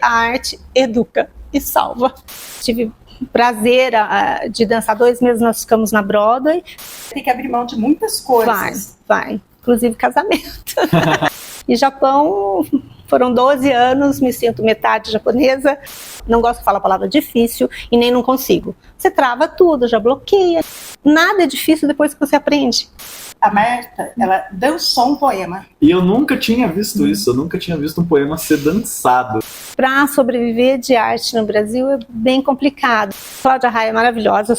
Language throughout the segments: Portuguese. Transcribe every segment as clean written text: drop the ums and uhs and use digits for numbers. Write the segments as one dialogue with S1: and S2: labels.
S1: A arte educa e salva. Tive o prazer de dançar 2 meses, nós ficamos na Broadway.
S2: Tem que abrir mão de muitas coisas.
S1: Vai. Inclusive casamento. E Japão, foram 12 anos, me sinto metade japonesa. Não gosto de falar a palavra difícil e nem não consigo. Você trava tudo, já bloqueia. Nada é difícil depois que você aprende.
S2: A Marta, ela dançou um poema.
S3: E eu nunca tinha visto isso, eu nunca tinha visto um poema ser dançado.
S1: Para sobreviver de arte no Brasil é bem complicado. Cláudia Raia é maravilhosa,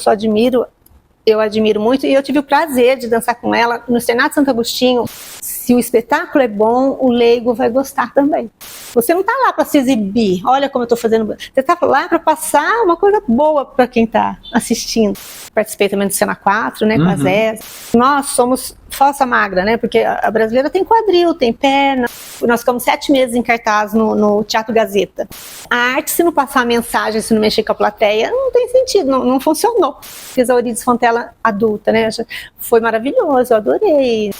S1: eu admiro muito, e eu tive o prazer de dançar com ela no Senato Santo Agostinho. Se o espetáculo é bom, o leigo vai gostar também. Você não está lá para se exibir, olha como eu estou fazendo. Você está lá para passar uma coisa boa para quem está assistindo. Participei também do Cena 4, né, com a Zé. Nós somos falsa magra, né, porque a brasileira tem quadril, tem perna. Nós ficamos 7 meses em cartaz no Teatro Gazeta. A arte, se não passar a mensagem, se não mexer com a plateia, não tem sentido, não funcionou. Fiz a Eurídice Fontella adulta, né, foi maravilhoso, eu adorei.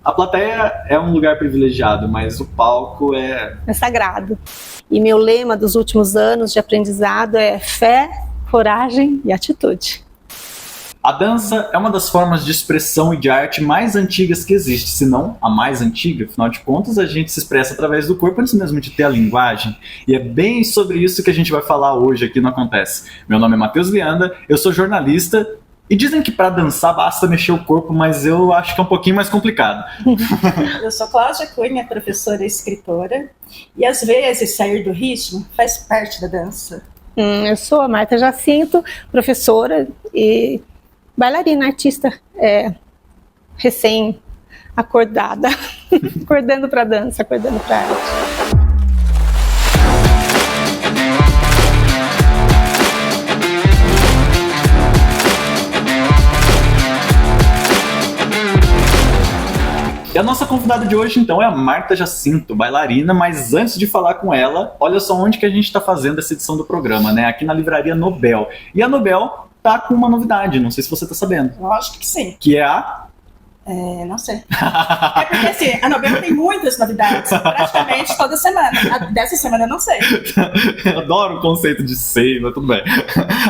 S3: A plateia é um lugar privilegiado, mas o palco é
S1: sagrado. E meu lema dos últimos anos de aprendizado é fé, coragem e atitude.
S3: A dança é uma das formas de expressão e de arte mais antigas que existe, se não a mais antiga. Afinal de contas, a gente se expressa através do corpo antes mesmo de ter a linguagem. E é bem sobre isso que a gente vai falar hoje aqui no Acontece. Meu nome é Matheus Lianda, eu sou jornalista. E dizem que para dançar basta mexer o corpo, mas eu acho que é um pouquinho mais complicado.
S2: Eu sou Cláudia Cunha, professora e escritora. E às vezes sair do ritmo faz parte da dança.
S1: Eu sou a Marta Jacinto, professora e bailarina, artista recém-acordada. Acordando para dança, acordando para arte.
S3: E a nossa convidada de hoje, então, é a Marta Jacinto, bailarina, mas antes de falar com ela, olha só onde que a gente está fazendo essa edição do programa, né? Aqui na Livraria Nobel. E a Nobel tá com uma novidade, não sei se você tá sabendo.
S2: Lógico que sim.
S3: Que é a...
S2: Não sei. É porque assim, a Nobel tem muitas novidades, praticamente toda semana. Dessa semana eu não sei.
S3: Eu adoro o conceito de sei, mas tudo bem.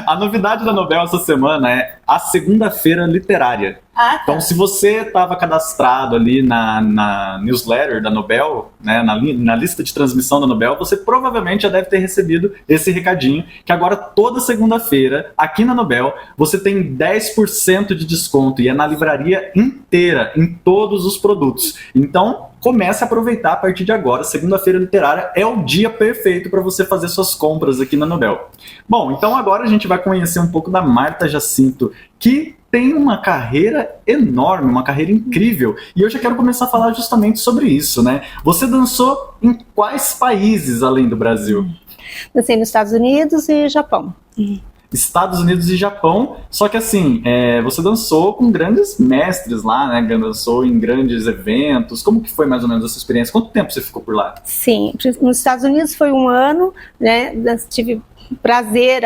S3: A novidade da Nobel essa semana é a segunda-feira literária.
S2: Tá.
S3: Então, se você estava cadastrado ali na newsletter da Nobel, né, na lista de transmissão da Nobel, você provavelmente já deve ter recebido esse recadinho, que agora toda segunda-feira, aqui na Nobel, você tem 10% de desconto, e é na livraria inteira, em todos os produtos. Então, comece a aproveitar a partir de agora. Segunda-feira literária é o dia perfeito para você fazer suas compras aqui na Nobel. Bom, então agora a gente vai conhecer um pouco da Marta Jacinto, que tem uma carreira enorme, uma carreira incrível. E eu já quero começar a falar justamente sobre isso, né? Você dançou em quais países além do Brasil?
S1: Dancei nos Estados Unidos e Japão.
S3: Estados Unidos e Japão, só que assim, você dançou com grandes mestres lá, né? Dançou em grandes eventos. Como que foi mais ou menos essa experiência? Quanto tempo você ficou por lá?
S1: Sim, nos Estados Unidos foi 1 ano, né? Tive prazer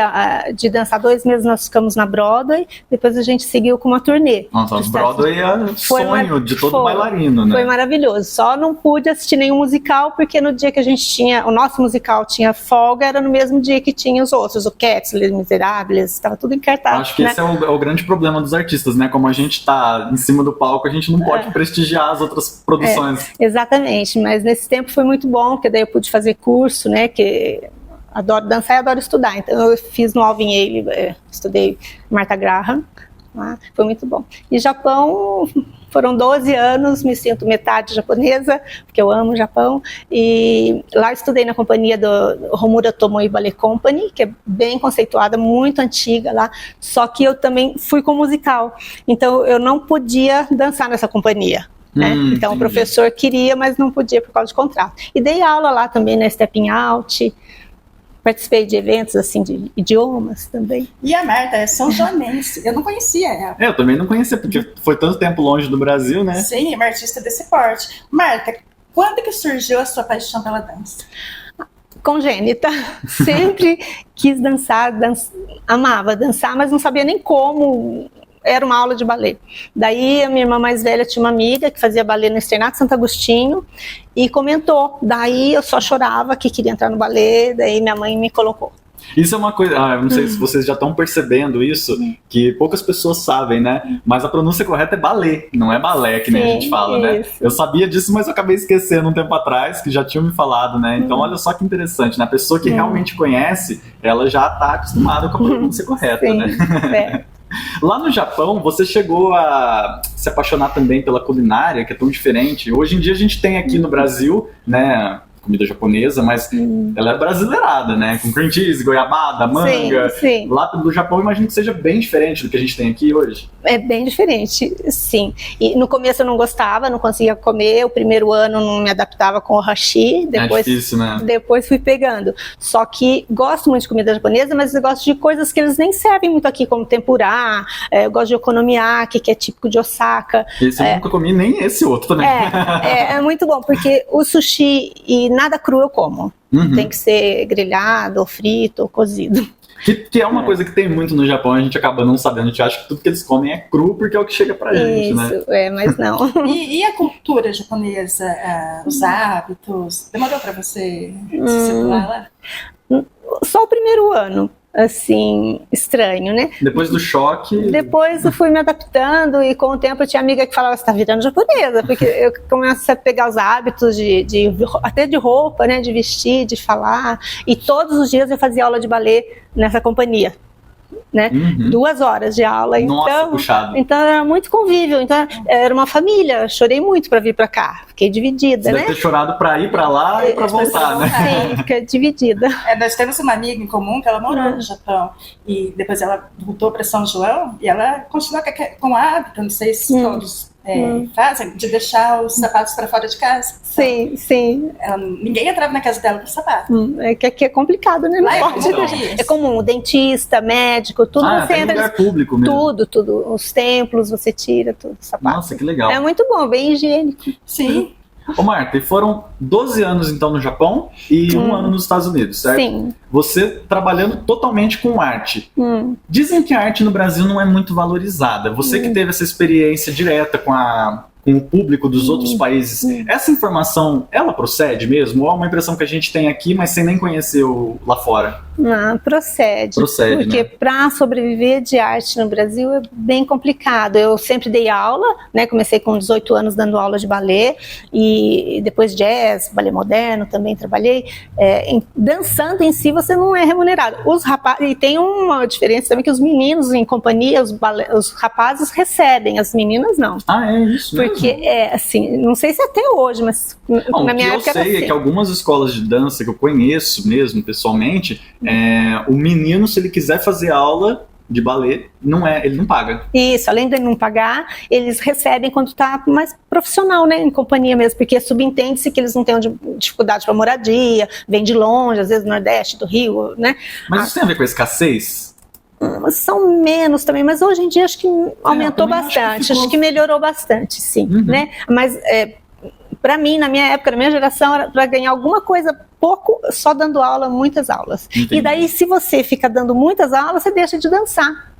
S1: de dançar 2 meses, nós ficamos na Broadway, depois a gente seguiu com uma turnê.
S3: Nossa, Broadway é sonho de todo bailarino, né?
S1: Foi maravilhoso, só não pude assistir nenhum musical, porque no dia que a gente tinha, o nosso musical tinha folga, era no mesmo dia que tinha os outros, o Cats, Les Miserables, estava tudo em cartaz.
S3: Acho que esse é o grande problema dos artistas, né? Como a gente tá em cima do palco, a gente não pode prestigiar as outras produções.
S1: Exatamente, mas nesse tempo foi muito bom, porque daí eu pude fazer curso, né, que... Adoro dançar e adoro estudar, então eu fiz no Alvin Ailey, estudei Martha Graham, foi muito bom. E Japão, foram 12 anos, me sinto metade japonesa, porque eu amo o Japão, e lá estudei na companhia do Homura Tomoe Ballet Company, que é bem conceituada, muito antiga lá, só que eu também fui com musical, então eu não podia dançar nessa companhia. Né? Então o professor queria, mas não podia por causa de contrato. E dei aula lá também na Stepping Out, participei de eventos assim de idiomas também.
S2: E a Marta é são joanense, eu não conhecia ela.
S3: Eu também não conhecia, porque foi tanto tempo longe do Brasil, né?
S2: Sim, é uma artista desse porte. Marta, quando que surgiu a sua paixão pela dança?
S1: Congênita, sempre quis dançar, amava dançar, mas não sabia nem como era uma aula de balé. Daí a minha irmã mais velha tinha uma amiga que fazia balé no Externato Santo Agostinho e comentou. Daí eu só chorava que queria entrar no balé, daí minha mãe me colocou.
S3: Isso é uma coisa, eu não sei se vocês já estão percebendo isso, que poucas pessoas sabem, né? Mas a pronúncia correta é balé, não é balé, que nem a gente fala, né? Eu sabia disso, mas eu acabei esquecendo um tempo atrás, que já tinham me falado, né? Então, olha só que interessante, né? A pessoa que realmente conhece, ela já está acostumada com a pronúncia correta, né? É. Lá no Japão, você chegou a se apaixonar também pela culinária, que é tão diferente. Hoje em dia a gente tem aqui no Brasil, né, comida japonesa, mas ela é brasileirada, né? Com cream cheese, goiabada, manga.
S1: Sim.
S3: Lá do Japão, eu imagino que seja bem diferente do que a gente tem aqui hoje.
S1: É bem diferente, sim. E no começo eu não gostava, não conseguia comer. O primeiro ano não me adaptava com o hashi. Depois,
S3: é difícil, né?
S1: Depois fui pegando. Só que gosto muito de comida japonesa, mas eu gosto de coisas que eles nem servem muito aqui, como tempurá. Eu gosto de okonomiyaki, que é típico de Osaka.
S3: Esse eu nunca comi, nem esse outro também.
S1: É muito bom, porque o sushi e nada cru eu como. Tem que ser grelhado, ou frito, ou cozido.
S3: Que é uma coisa que tem muito no Japão, a gente acaba não sabendo, a gente acha que tudo que eles comem é cru porque é o que chega pra gente, né?
S1: Isso, mas não.
S2: E a cultura japonesa, os hábitos, demorou pra você se situar lá?
S1: Só o primeiro ano, assim, estranho, né?
S3: Depois do choque...
S1: Depois eu fui me adaptando e com o tempo eu tinha amiga que falava, você tá virando japonesa, porque eu comecei a pegar os hábitos até de roupa, né, de vestir, de falar, e todos os dias eu fazia aula de balé nessa companhia, né? 2 horas de aula.
S3: Nossa, puxado.
S1: Então era muito convívio, então era uma família. Chorei muito para vir para cá, fiquei dividida,
S3: Você
S1: né?
S3: deve ter chorado para ir para lá e para voltar, né?
S1: Sim, fiquei dividida.
S2: Nós temos uma amiga em comum que ela morou no Japão e depois ela voltou para São João e ela continua com o hábito, não sei se todos fazem, de deixar os sapatos para fora de casa.
S1: Sim, sim.
S2: Ninguém entrava na casa dela com sapato.
S1: É que aqui é complicado, né? Não pode deixar. É comum, dentista, médico, tudo você entra.
S3: Lugar público mesmo.
S1: Tudo. Os templos, você tira tudo, sapato.
S3: Nossa, que legal.
S1: É muito bom, bem higiênico.
S2: Sim.
S3: Ô Marta, e foram 12 anos então no Japão e 1 ano nos Estados Unidos, certo?
S1: Sim.
S3: Você trabalhando totalmente com arte. Dizem que a arte no Brasil não é muito valorizada. Você que teve essa experiência direta com o público dos outros países, essa informação, ela procede mesmo? Ou é uma impressão que a gente tem aqui, mas sem nem conhecer lá fora?
S1: Não, procede.
S3: Procede,
S1: porque para sobreviver de arte no Brasil é bem complicado. Eu sempre dei aula, né? Comecei com 18 anos dando aula de balé e depois jazz, balé moderno também trabalhei. Dançando em si você não é remunerado. Os rapazes, e tem uma diferença também que os meninos em companhia, os rapazes recebem, as meninas não.
S3: Ah, é isso mesmo?
S1: Porque assim, não sei se até hoje, mas na minha época era assim.
S3: O que eu sei é que algumas escolas de dança que eu conheço mesmo pessoalmente, o menino, se ele quiser fazer aula de balé, ele não paga. Isso,
S1: além de ele não pagar, eles recebem quando tá mais profissional, né, em companhia mesmo, porque subentende-se que eles não têm dificuldade para moradia, vêm de longe, às vezes do Nordeste, do Rio, né?
S3: Mas isso tem a ver com a escassez?
S1: São menos também, mas hoje em dia acho que aumentou bastante, acho que melhorou bastante, sim, né? Mas para mim, na minha época, na minha geração, era para ganhar alguma coisa pouco, só dando aula, muitas aulas. Entendi. E daí, se você fica dando muitas aulas, você deixa de dançar.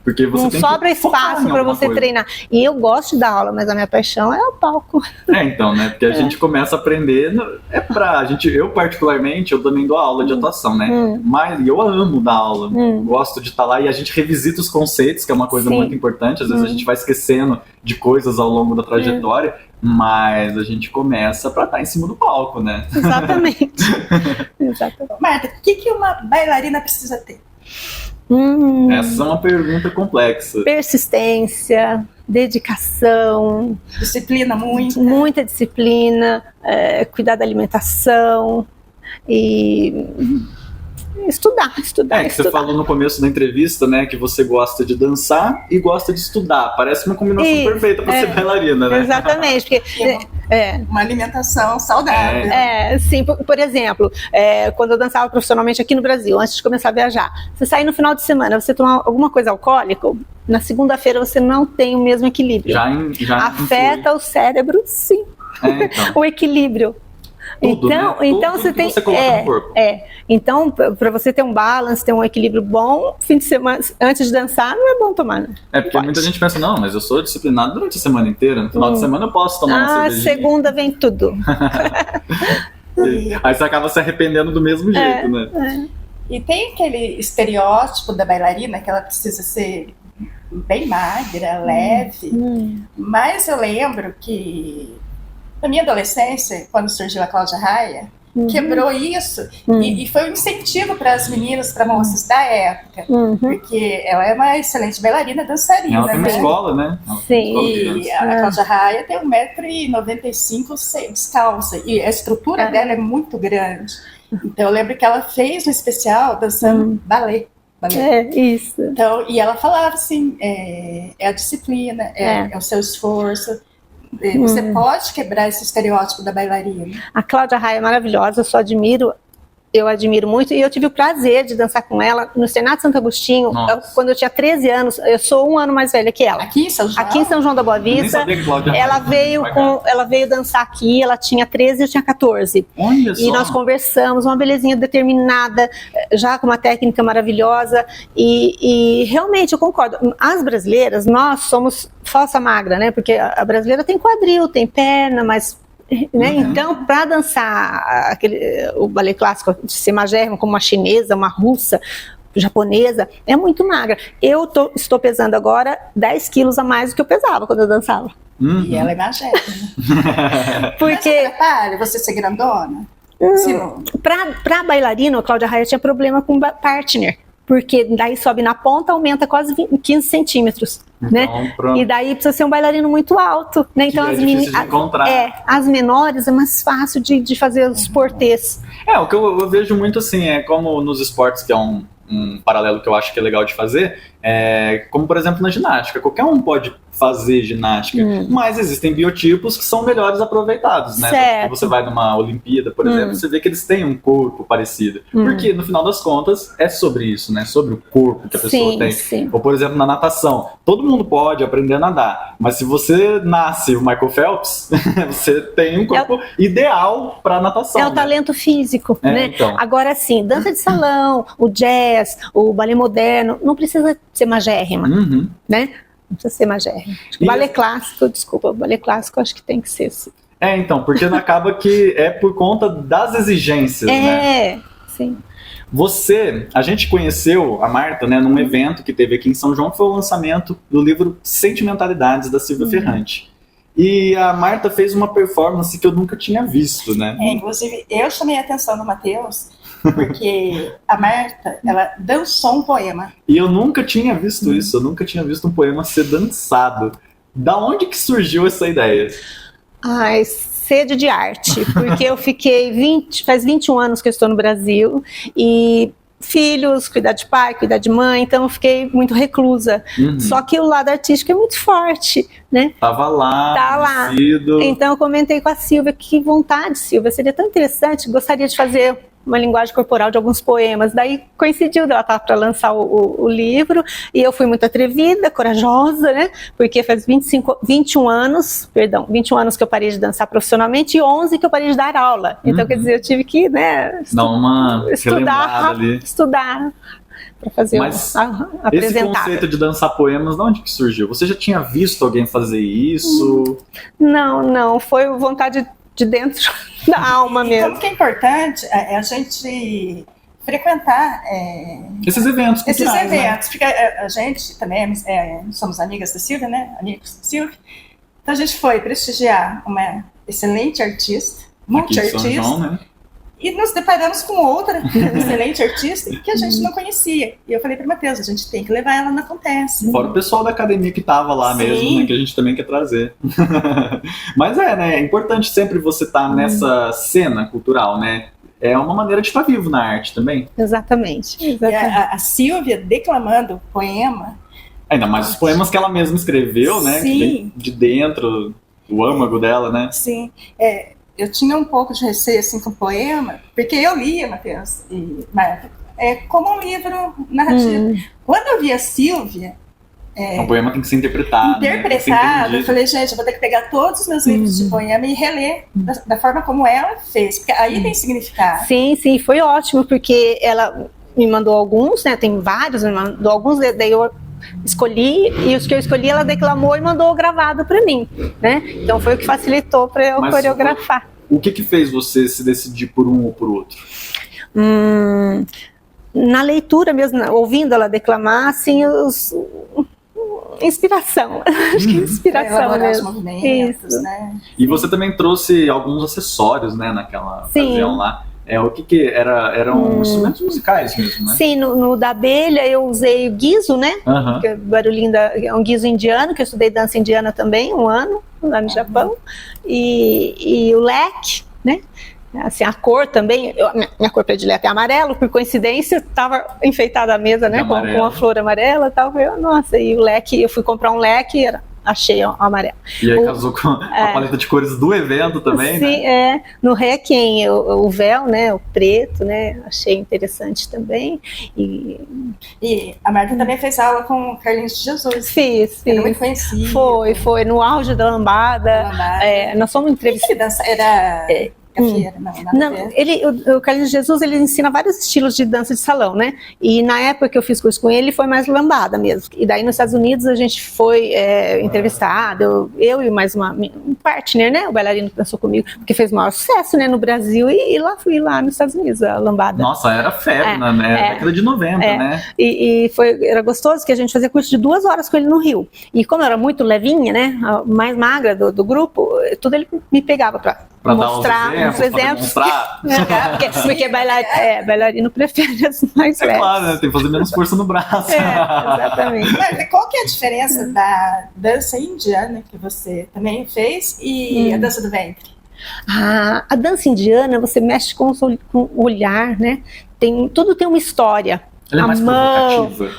S3: Porque você
S1: não
S3: tem
S1: sobra
S3: que
S1: espaço para você treinar. E eu gosto de dar aula, mas a minha paixão é o palco.
S3: Então, né? Porque a gente começa a aprender. Eu, particularmente, eu também dou aula de atuação, né? Mas eu amo dar aula. Gosto de estar lá e a gente revisita os conceitos, que é uma coisa muito importante. Às vezes a gente vai esquecendo de coisas ao longo da trajetória. Mas a gente começa para estar em cima do palco, né?
S1: Exatamente.
S2: Marta, o que uma bailarina precisa ter?
S3: Essa é uma pergunta complexa.
S1: Persistência, dedicação.
S2: Disciplina muito.
S1: Muita disciplina, cuidar da alimentação e... Estudar.
S3: Que você falou no começo da entrevista, né, que você gosta de dançar e gosta de estudar. Parece uma combinação perfeita para ser bailarina, né?
S1: Exatamente, porque
S2: uma alimentação saudável.
S1: Sim, por exemplo, quando eu dançava profissionalmente aqui no Brasil, antes de começar a viajar, você sair no final de semana, você tomar alguma coisa alcoólica, na segunda-feira você não tem o mesmo equilíbrio.
S3: Já
S1: afeta o cérebro, sim.
S3: Então.
S1: O equilíbrio.
S3: tudo,
S1: então,
S3: né?
S1: então
S3: Tudo
S1: você
S3: que
S1: tem.
S3: você coloca no corpo.
S1: Então, para você ter um balance, ter um equilíbrio bom, ter um equilíbrio bom, fim de semana, antes de dançar, não é bom tomar, né?
S3: É porque muita gente pensa, não, mas eu sou disciplinado durante a semana inteira. No final de semana eu posso tomar uma cervejinha.
S1: Segunda vem tudo.
S3: Aí você acaba se arrependendo do mesmo jeito, né?
S2: E tem aquele estereótipo da bailarina que ela precisa ser bem magra, leve. Mas eu lembro que na minha adolescência, quando surgiu a Cláudia Raia, quebrou isso e foi um incentivo para as meninas, para moças da época, porque ela é uma excelente bailarina, dançarina.
S3: Ela tem uma escola, né?
S1: Sim.
S2: E a Cláudia Raia tem 1,95 m descalça e a estrutura dela é muito grande. Então eu lembro que ela fez um especial dançando balé.
S1: Isso.
S2: Então, e ela falava assim, é a disciplina, é o seu esforço. Você pode quebrar esse estereótipo da bailarina.
S1: A Cláudia Raia é maravilhosa, eu admiro muito, e eu tive o prazer de dançar com ela no Senato Santo Agostinho, quando eu tinha 13 anos, eu sou 1 ano mais velha que ela.
S2: Aqui em São João?
S1: Aqui em São João da Boa Vista. Ela veio dançar aqui, ela tinha 13 e eu tinha 14.
S3: Olha só.
S1: E nós conversamos, uma belezinha determinada, já com uma técnica maravilhosa, e realmente eu concordo, as brasileiras, nós somos falsa magra, né, porque a brasileira tem quadril, tem perna, mas né? Então, para dançar o balé clássico, ser magérrimo, como uma chinesa, uma russa, japonesa, é muito magra. Eu estou pesando agora 10 quilos a mais do que eu pesava quando eu dançava.
S2: E ela é magérrima.
S1: Porque
S2: você ser grandona?
S1: Para bailarina, a Cláudia Raia tinha problema com partner. Porque daí sobe na ponta, aumenta quase 15 centímetros, né? E daí precisa ser um bailarino muito alto, né? Então as menores é mais fácil de fazer os portês.
S3: O que eu vejo muito assim, é como nos esportes, que é um paralelo que eu acho que é legal de fazer, como por exemplo na ginástica, qualquer um pode fazer ginástica, mas existem biotipos que são melhores aproveitados, né?
S1: Certo.
S3: Quando você vai numa Olimpíada, por exemplo, você vê que eles têm um corpo parecido, porque no final das contas é sobre isso, né? Sobre o corpo que a pessoa tem.
S1: Sim.
S3: Ou por exemplo na natação, todo mundo pode aprender a nadar, mas se você nasce o Michael Phelps, você tem um corpo ideal para natação.
S1: É o talento físico, né?
S3: Então.
S1: Agora sim, dança de salão, o jazz, o balé moderno, não precisa ser magérrima, né? Não precisa ser magérrima. Balé clássico acho que tem que ser assim.
S3: Então, porque acaba que é por conta das exigências, né?
S1: Sim.
S3: A gente conheceu a Marta, né, num evento que teve aqui em São João, que foi o lançamento do livro Sentimentalidades, da Silvia Ferrante. E a Marta fez uma performance que eu nunca tinha visto, né?
S2: Inclusive, eu chamei a atenção do Matheus, porque a Marta, ela dançou um poema.
S3: E eu nunca tinha visto isso, eu nunca tinha visto um poema ser dançado. Da onde que surgiu essa ideia?
S1: Sede de arte, porque eu fiquei faz 21 anos que eu estou no Brasil, e filhos, cuidar de pai, cuidar de mãe, então eu fiquei muito reclusa. Só que o lado artístico é muito forte, né?
S3: Tava lá,
S1: tá lá. Então eu comentei com a Silvia, que vontade, Silvia, seria tão interessante, gostaria de fazer uma linguagem corporal de alguns poemas. Daí coincidiu, ela estava para lançar o livro, e eu fui muito atrevida, corajosa, né? Porque faz 21 anos que eu parei de dançar profissionalmente e 11 que eu parei de dar aula. Então, quer dizer, eu tive que, né, estudar para fazer apresentar.
S3: Esse conceito de dançar poemas, de onde que surgiu? Você já tinha visto alguém fazer isso?
S1: Não, foi vontade de dentro da alma mesmo.
S2: Como que é importante a gente frequentar
S3: esses eventos culturais,
S2: né? Porque a gente também somos amigas da Silvia, né? Amigos da Silvia. Então a gente foi prestigiar uma excelente artista, multi-artista, né? E nos deparamos com outra excelente artista que a gente não conhecia. E eu falei para o Matheus, a gente tem que levar ela na Acontece.
S3: Fora o pessoal da academia que estava lá mesmo, né, que a gente também quer trazer. Mas né, é importante sempre você estar nessa cena cultural, né? É uma maneira de estar vivo na arte também.
S1: Exatamente.
S2: E a Silvia declamando o poema.
S3: Ainda mais os poemas que ela mesma escreveu, né? Que vem de dentro do âmago dela, né?
S2: Sim. Eu tinha um pouco de receio assim, com o poema, porque eu lia, Matheus, como um livro narrativo. Quando eu vi a Silvia,
S3: O poema tem que ser interpretado.
S2: Interpretado. Eu falei, gente, eu vou ter que pegar todos os meus livros de poema e reler da forma como ela fez, porque aí tem significado.
S1: Sim, foi ótimo, porque ela me mandou alguns, né? Tem vários, me mandou alguns, daí eu escolhi, e os que eu escolhi ela declamou e mandou gravado para mim, né? Então foi o que facilitou para eu coreografar.
S3: O que fez você se decidir por um ou por outro?
S1: Na leitura mesmo, ouvindo ela declamar, assim, inspiração. Acho que inspiração mesmo.
S2: Os movimentos,
S1: isso.
S2: Né?
S3: E você também trouxe alguns acessórios, né, naquela ocasião lá. O que eram instrumentos musicais mesmo, né?
S1: Sim, no da abelha eu usei o guiso, né? Que é barulhinho é um guiso indiano, que eu estudei dança indiana também, 1 ano, lá no Japão. E o leque, né? Assim, a cor também, minha cor predileta é amarelo, por coincidência, estava enfeitada a mesa, né, com a flor amarela e tal. Nossa, e o leque, eu fui comprar um leque, achei o amarelo.
S3: E aí casou com a paleta de cores do evento também,
S1: sim,
S3: né?
S1: No Requiem, o véu, né, o preto, né, achei interessante também.
S2: E a Marta também fez aula com o Carlinhos de Jesus.
S1: Fiz.
S2: Era muito conhecido.
S1: Foi, no auge da lambada. Nós fomos entrevistados.
S2: Era... Não,
S1: o Carlinhos de Jesus, ele ensina vários estilos de dança de salão, né? E na época que eu fiz curso com ele, foi mais lambada mesmo. E daí nos Estados Unidos a gente foi entrevistado, eu e mais um partner, né? O bailarino que dançou comigo, porque fez maior sucesso, né, no Brasil, e fui lá nos Estados Unidos, a lambada.
S3: Nossa, era febre, né? Década de 90, né?
S1: E era gostoso que a gente fazia curso de 2 horas com ele no Rio. E como eu era muito levinha, né? A mais magra do grupo, tudo ele me pegava pra mostrar uns exemplos. Porque bailarino prefere as mais leves.
S3: Claro, né? Tem que fazer menos força no braço.
S1: Exatamente.
S2: Mas qual que é a diferença da dança indiana que você também fez e a dança do ventre?
S1: A dança indiana, você mexe com o olhar, né? Tudo tem uma história.
S3: Ela é mais provocativa.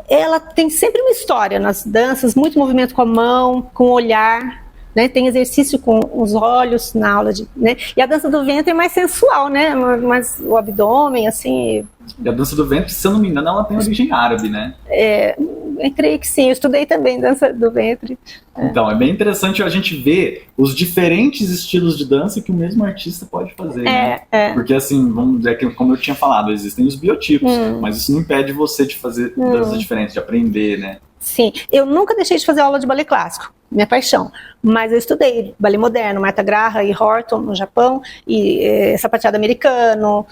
S1: Ela tem sempre uma história nas danças, muito movimento com a mão, com o olhar. Né, tem exercício com os olhos na aula né, e a dança do ventre é mais sensual, né, mas o abdômen, assim...
S3: E a dança do ventre, se eu não me engano, ela tem origem árabe, né?
S1: Eu creio que sim, eu estudei também dança do ventre.
S3: Então, é bem interessante a gente ver os diferentes estilos de dança que o mesmo artista pode fazer, né? Porque assim, vamos dizer que, como eu tinha falado, existem os biotipos, mas isso não impede você de fazer danças diferentes, de aprender, né?
S1: Sim, eu nunca deixei de fazer aula de balé clássico, minha paixão, mas eu estudei balé moderno, Martha Graham e Horton no Japão, e sapateado americano.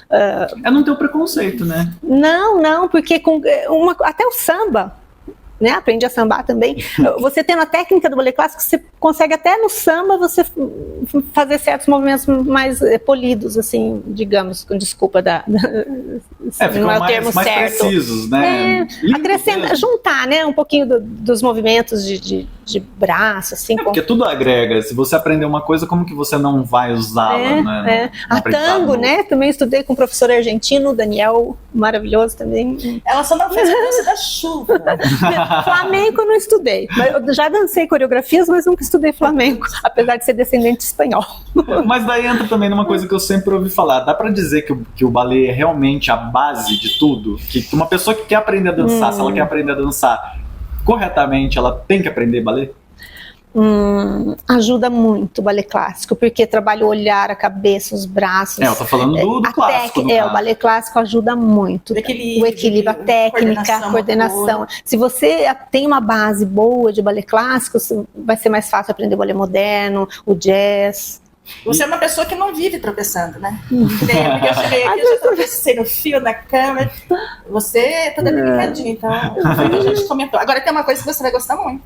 S3: Não tem o preconceito, né?
S1: Não, porque até o samba, né, aprendi a sambar também. Você tendo a técnica do balé clássico, você consegue até no samba você fazer certos movimentos mais polidos, assim, digamos, com desculpa
S3: ficam mais precisos, né?
S1: Juntar, né, um pouquinho dos movimentos de braço, assim.
S3: Porque tudo agrega. Se você aprender uma coisa, como que você não vai usá-la, né?
S1: A tango, né? Também estudei com um professor argentino, Daniel, maravilhoso também.
S2: Ela só não fez a dança da chuva.
S1: Flamenco eu não estudei. Eu já dancei coreografias, mas nunca estudei flamenco, apesar de ser descendente de espanhol.
S3: Mas daí entra também numa coisa que eu sempre ouvi falar. Dá pra dizer que o balé é realmente a base de tudo? Que uma pessoa que quer aprender a dançar, se ela quer aprender a dançar corretamente, ela tem que aprender balé?
S1: Ajuda muito o balé clássico, porque trabalha o olhar, a cabeça, os braços.
S3: Eu tô falando do clássico.
S1: O balé clássico ajuda muito. O equilíbrio, a técnica, a coordenação. Se você tem uma base boa de balé clássico, vai ser mais fácil aprender o balé moderno, o jazz.
S2: Você é uma pessoa que não vive tropeçando, né? Porque eu cheguei aqui, eu já tropecei no fio, na câmera. Você é toda delicadinha, então a gente comentou. Agora tem uma coisa que você vai gostar muito.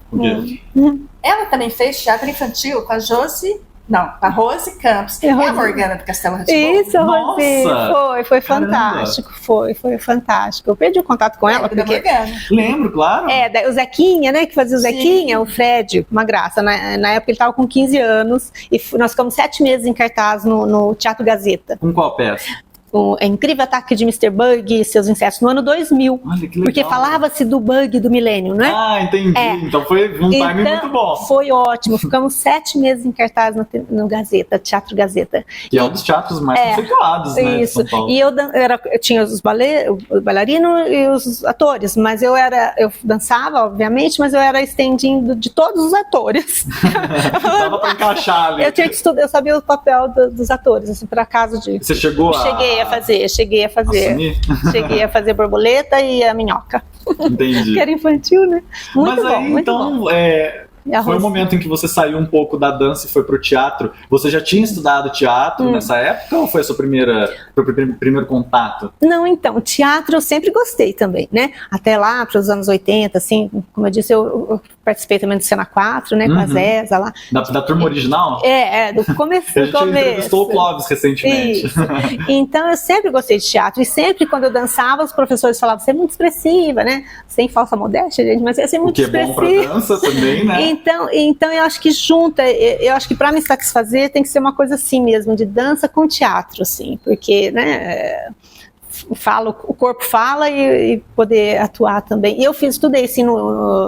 S2: Ela também fez teatro infantil com a Josi. Não, a Rose Campos. É a Morgana do Castelo Rá-Tim-Bum.
S1: Isso, Rose. Foi fantástico. Foi fantástico. Eu perdi o contato com ela. Porque...
S3: Lembro, claro.
S1: O Zequinha, né? Que fazia o Zequinha, o Fred, uma graça. Na época ele estava com 15 anos e nós ficamos 7 meses em cartaz no Teatro Gazeta.
S3: Com qual peça?
S1: o Incrível Ataque de Mr. Bug e Seus Insetos, no ano 2000.
S3: Olha, que legal.
S1: Porque falava-se do bug do milênio, né?
S3: Ah, entendi. Então foi um timing muito bom.
S1: Foi ótimo. Ficamos 7 meses em cartaz no Gazeta, Teatro Gazeta.
S3: Que é um dos teatros mais conceituados, né?
S1: Isso. E eu tinha os o bailarino e os atores, mas eu dançava, obviamente, mas eu era stand-in de todos os atores.
S3: Dava pra encaixar ali.
S1: Eu tinha que estudar, eu sabia o papel dos atores, assim, por acaso de...
S3: Você chegou
S1: Cheguei a fazer.
S3: Assumir?
S1: Cheguei a fazer Borboleta e a Minhoca.
S3: Entendi.
S1: Que era infantil, né? Muito
S3: bom, muito então, bom. Foi o momento em que você saiu um pouco da dança e foi pro teatro. Você já tinha estudado teatro nessa época ou foi seu primeiro contato?
S1: Não, então, teatro eu sempre gostei também, né? Até lá, para os anos 80, assim, como eu disse, eu participei também do Cena 4, né? Com a Zéza lá.
S3: Da turma original?
S1: Do começo.
S3: A gente entrevistou o Clóvis recentemente.
S1: Isso. Então, eu sempre gostei de teatro. E sempre, quando eu dançava, os professores falavam, você é muito expressiva, né? Sem falsa modéstia, gente, mas você é muito expressiva.
S3: O que é bom pra dança também, né?
S1: Então eu acho que eu acho que para me satisfazer tem que ser uma coisa assim mesmo, de dança com teatro, assim, porque, né, o corpo fala e poder atuar também. E eu estudei assim,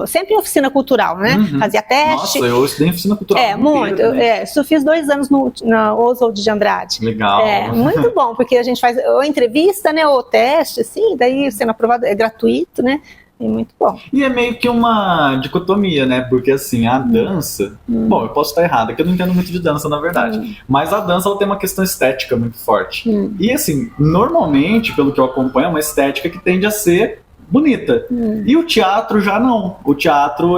S1: sempre em oficina cultural, né? Fazia teste.
S3: Nossa, eu estudei em oficina cultural.
S1: Muito. Eu fiz 2 anos na Oswald de Andrade.
S3: Legal.
S1: Muito bom, porque a gente faz ou entrevista, né, ou teste, assim, daí sendo aprovado, é gratuito, né? É muito bom.
S3: E é meio que uma dicotomia, né? Porque assim, a dança... Bom, eu posso estar errado, que eu não entendo muito de dança, na verdade. Mas a dança, ela tem uma questão estética muito forte. E assim, normalmente, pelo que eu acompanho, é uma estética que tende a ser bonita. E o teatro já não. O teatro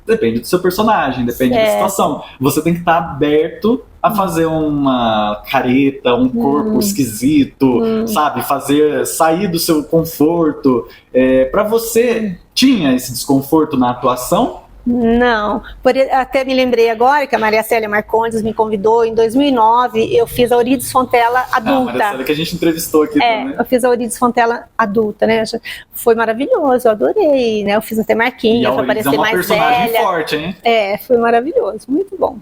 S3: depende do seu personagem, depende da situação. Você tem que estar aberto a fazer uma careta, um corpo esquisito, sabe? Sair do seu conforto. Pra você, tinha esse desconforto na atuação?
S1: Não, até me lembrei agora que a Maria Célia Marcondes me convidou em 2009, eu fiz a Euridice Fontela adulta.
S3: A Maria Célia que a gente entrevistou aqui também.
S1: Eu fiz a Euridice Fontela adulta, né? Foi maravilhoso, eu adorei, né? Eu fiz até marquinhos pra parecer mais velha. É uma personagem
S3: forte, hein?
S1: Foi maravilhoso, muito bom.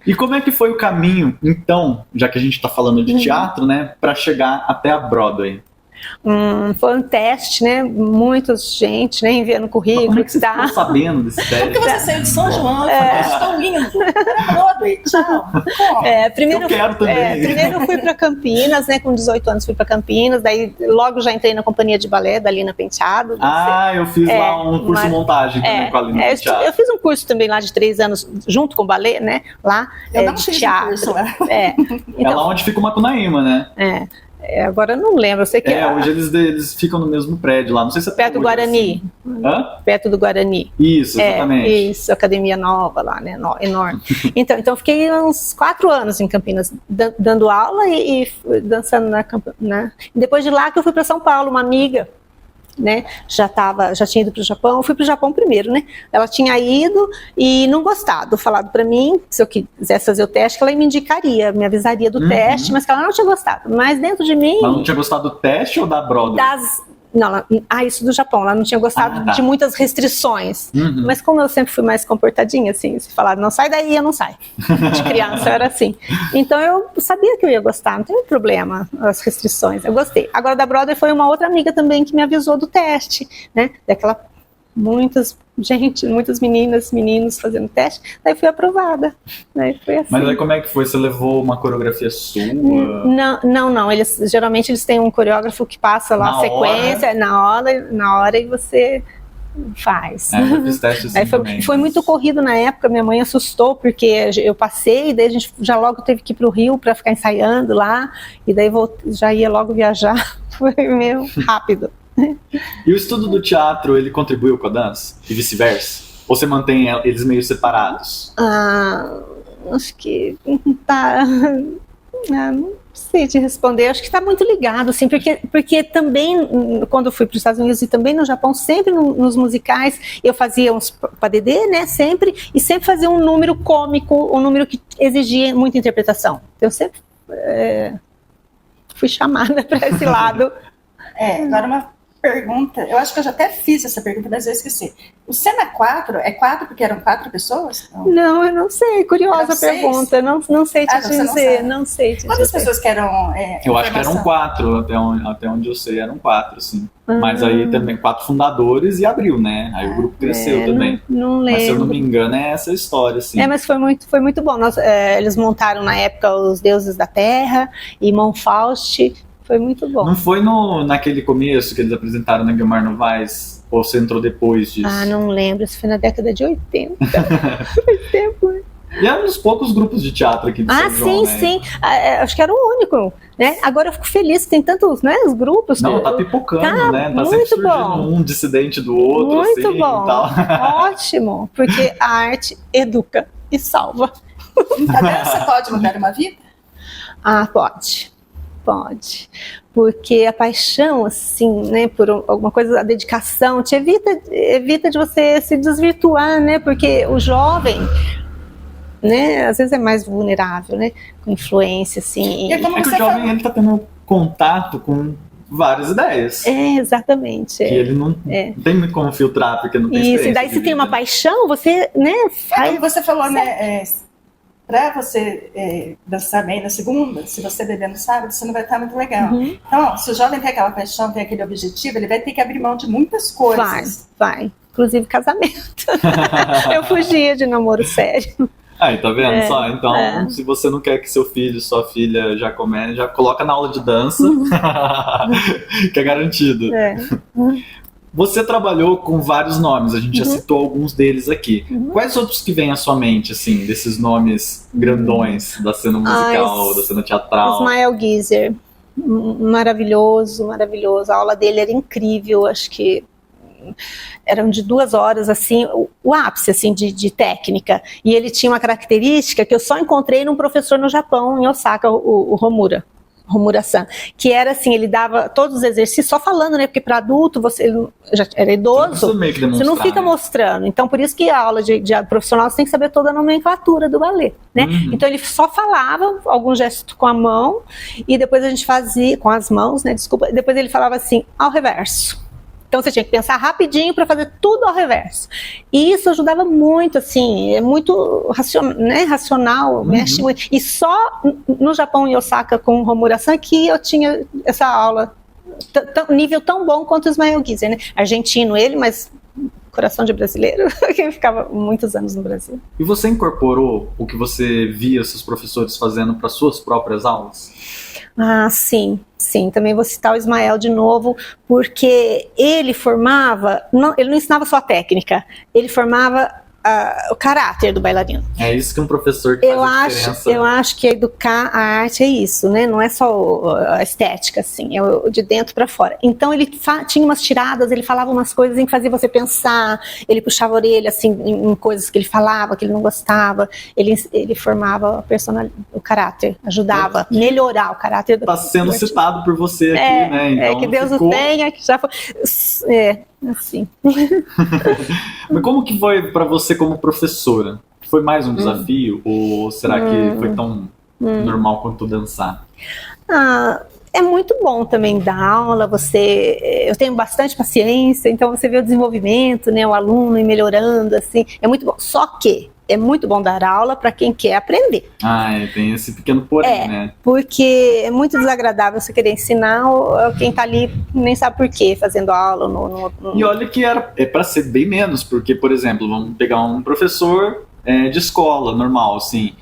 S3: E como é que foi o caminho, então, já que a gente tá falando de teatro, né, pra chegar até a Broadway?
S1: Foi um teste, né? Muita gente, né? Enviando currículo.
S3: Como é que você ficou sabendo desse teste?
S2: Porque você saiu de São João, estou indo. Broadway, tchau.
S1: Primeiro,
S3: eu quero também.
S1: Primeiro eu fui para Campinas, né? Com 18 anos fui para Campinas, daí logo já entrei na companhia de balé da Lina Penteado.
S3: Eu fiz lá um curso de montagem também com a Lina Penteado.
S1: Eu fiz um curso também lá de 3 anos, junto com o balé, né? Lá,
S2: eu não
S1: de
S2: fiz
S1: teatro.
S2: Curso lá.
S1: Então,
S3: é lá onde fica o Macunaíma, né?
S1: Agora eu não lembro, eu sei que
S3: hoje eles ficam no mesmo prédio lá, não sei se é
S1: perto do Guarani.
S3: Hã?
S1: Perto do Guarani.
S3: Isso, exatamente.
S1: Isso, Academia Nova lá, né? Enorme. Então fiquei uns 4 anos em Campinas, dando aula e dançando na. Depois de lá que eu fui para São Paulo, uma amiga, né, já tinha ido para o Japão. Eu fui para o Japão primeiro, né? Ela tinha ido e não gostado, falado para mim, se eu quisesse fazer o teste, que ela me indicaria, me avisaria do teste, mas que ela não tinha gostado. Mas dentro de mim...
S3: Ela não tinha gostado do teste ou da Broadway?
S1: Isso do Japão, ela não tinha gostado de muitas restrições. Mas como eu sempre fui mais comportadinha, assim, se falar, não sai daí, eu não saio. De criança eu era assim. Então eu sabia que eu ia gostar, não tem problema as restrições, eu gostei. Agora da Broadway foi uma outra amiga também que me avisou do teste, né? Muitas meninas, meninos fazendo teste, daí fui aprovada. Daí foi assim.
S3: Mas aí como é que foi? Você levou uma coreografia sua?
S1: Não. Geralmente eles têm um coreógrafo que passa lá a sequência, na hora e você faz.
S3: Eu fiz teste assim também.
S1: Foi muito corrido na época, minha mãe assustou, porque eu passei, daí a gente já logo teve que ir pro Rio para ficar ensaiando lá, e daí já ia logo viajar. Foi meio rápido.
S3: E o estudo do teatro, ele contribuiu com a dança? E vice-versa? Ou você mantém eles meio separados?
S1: Acho que tá... não sei te responder, acho que está muito ligado, assim, porque também, quando eu fui para os Estados Unidos e também no Japão, sempre nos musicais, eu fazia uns padedê, né, sempre, e sempre fazia um número cômico, um número que exigia muita interpretação. Então eu sempre fui chamada para esse lado.
S2: Agora uma pergunta, eu acho que eu já até fiz essa pergunta, mas eu esqueci. O Cena 4 é 4 porque eram 4 pessoas?
S1: Não, eu não sei. Curiosa a pergunta. Não sei te dizer. Não sei te dizer.
S2: Quantas pessoas que eram?
S3: Eu acho que eram 4, até onde eu sei, eram 4, sim. Mas aí também 4 fundadores e abriu, né? Aí o grupo cresceu também.
S1: Não lembro.
S3: Mas se eu não me engano, é essa história, assim.
S1: Mas foi muito bom. Eles montaram na época os Deuses da Terra e Monfaust. Foi muito bom.
S3: Não foi naquele começo que eles apresentaram na Guilmar Novaes? Ou você entrou depois disso?
S1: Não lembro. Isso foi na década de 80. Faz tempo, né?
S3: E era um dos poucos grupos de teatro aqui de São João,
S1: sim. Acho que era o único, né? Agora eu fico feliz que tem tantos, né, os grupos.
S3: Não, tá pipocando, né? Tá sempre surgindo um dissidente do outro,
S1: muito
S3: assim,
S1: bom.
S3: E tal.
S1: Ótimo, porque a arte educa e salva.
S2: A dança pode mudar uma vida?
S1: Pode. Porque a paixão, assim, né, por alguma coisa, a dedicação, te evita de você se desvirtuar, né? Porque o jovem, né, às vezes é mais vulnerável, né, com influência, assim.
S3: É que o jovem, ele tá tendo contato com várias ideias.
S1: Exatamente.
S3: Que ele não tem muito como filtrar, porque não tem experiência.
S1: Isso, e daí se tem uma paixão, você, né, faz...
S2: Como você falou, né, para você dançar bem na segunda, se você beber no sábado, você não vai estar muito legal. Então, se o jovem tem aquela paixão, tem aquele objetivo, ele vai ter que abrir mão de muitas coisas.
S1: Vai. Inclusive casamento. Eu fugia de namoro sério.
S3: Aí, tá vendo só? Então, se você não quer que seu filho, sua filha já comece, já coloca na aula de dança, que é garantido. Você trabalhou com vários nomes, a gente já citou alguns deles aqui. Quais outros que vêm à sua mente, assim, desses nomes grandões da cena musical, da cena teatral?
S1: Ismael Guiser, maravilhoso. A aula dele era incrível, acho que eram de 2 horas, assim, o ápice, assim, de técnica. E ele tinha uma característica que eu só encontrei num professor no Japão, em Osaka, o Homura-san, que era assim, ele dava todos os exercícios só falando, né, porque para adulto ele já era idoso, você não fica mostrando, então por isso que a aula de profissional você tem que saber toda a nomenclatura do balé, né, então ele só falava algum gesto com a mão, e depois a gente fazia, com as mãos, né, depois ele falava assim, ao reverso. Então você tinha que pensar rapidinho para fazer tudo ao reverso. E isso ajudava muito, assim, é muito racional, mexe muito. E só no Japão, em Osaka, com o Homura-san, que eu tinha essa aula, nível tão bom quanto o Ismael Guiser, né? Argentino ele, mas coração de brasileiro, que ficava muitos anos no Brasil.
S3: E você incorporou o que você via seus professores fazendo para suas próprias aulas?
S1: Sim. Também vou citar o Ismael de novo, porque ele não ensinava só a técnica, ele formava o caráter do bailarino.
S3: É isso que um professor que faz a diferença.
S1: Eu acho que educar a arte é isso, né? Não é só a estética, assim, é o de dentro para fora. Então ele tinha umas tiradas, ele falava umas coisas em que fazia você pensar, ele puxava a orelha, assim, em coisas que ele falava, que ele não gostava, ele formava o caráter, ajudava a melhorar o caráter do
S3: Está sendo citado por você aqui, né? Então,
S1: que Deus o tenha, que já foi... assim.
S3: Mas como que foi para você como professora? Foi mais um desafio? Ou será que foi tão normal quanto dançar?
S1: É muito bom também dar aula, eu tenho bastante paciência, então você vê o desenvolvimento, né, o aluno ir melhorando, assim, é muito bom. Só que é muito bom dar aula para quem quer aprender.
S3: Tem esse pequeno porém, né?
S1: Porque é muito desagradável você querer ensinar quem tá ali nem sabe por quê, fazendo aula.
S3: E olha que é para ser bem menos, porque, por exemplo, vamos pegar um professor de escola normal, assim,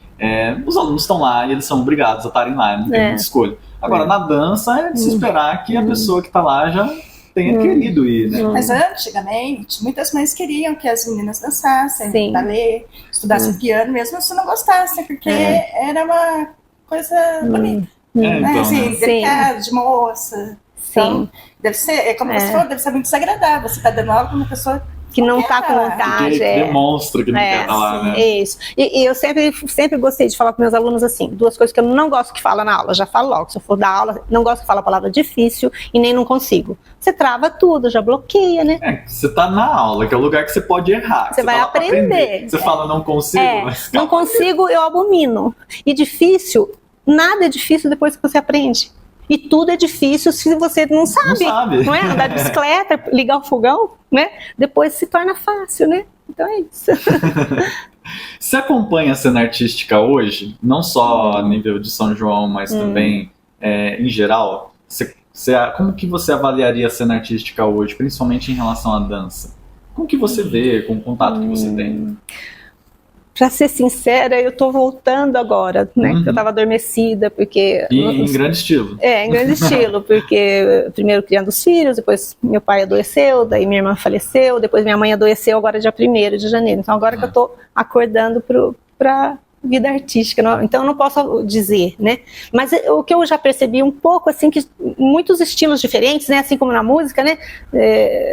S3: os alunos estão lá e eles são obrigados a estarem lá, não tem muita escolha. Agora, na dança, é de se esperar que a pessoa que está lá já tenha querido ir, né?
S2: Mas antigamente, muitas mães queriam que as meninas dançassem, balé, estudassem piano, mesmo se não gostassem, porque era uma coisa bonita.
S3: Então,
S2: assim, delicada, de moça. Então, deve ser, como você falou, deve ser muito desagradável. Você está dando aula para uma pessoa
S1: que não está com vontade.
S3: Que demonstra que não quer estar lá, né?
S1: Isso. E eu sempre gostei de falar com meus alunos assim, 2 coisas que eu não gosto que fala na aula, já falo logo, se eu for dar aula, não gosto que fala a palavra difícil e nem não consigo. Você trava tudo, já bloqueia, né?
S3: Você tá na aula, que é o lugar que você pode errar.
S1: Você vai aprender.
S3: Você fala não consigo, mas
S1: não consigo, eu abomino. E difícil, nada é difícil depois que você aprende. E tudo é difícil se você não sabe. Não é? Andar de bicicleta, ligar o fogão, né? Depois se torna fácil, né? Então é isso.
S3: Você acompanha a cena artística hoje, não só a nível de São João, mas também em geral? Como que você avaliaria a cena artística hoje, principalmente em relação à dança? Como que você vê, com o contato que você tem?
S1: Pra ser sincera, eu tô voltando agora, né? Eu tava adormecida, porque...
S3: Em grande estilo.
S1: Em grande estilo, porque primeiro criando os filhos, depois meu pai adoeceu, daí minha irmã faleceu, depois minha mãe adoeceu agora dia 1º de janeiro. Então agora que eu tô acordando pra vida artística, então eu não posso dizer, né? Mas o que eu já percebi um pouco, assim, que muitos estilos diferentes, né? Assim como na música, né?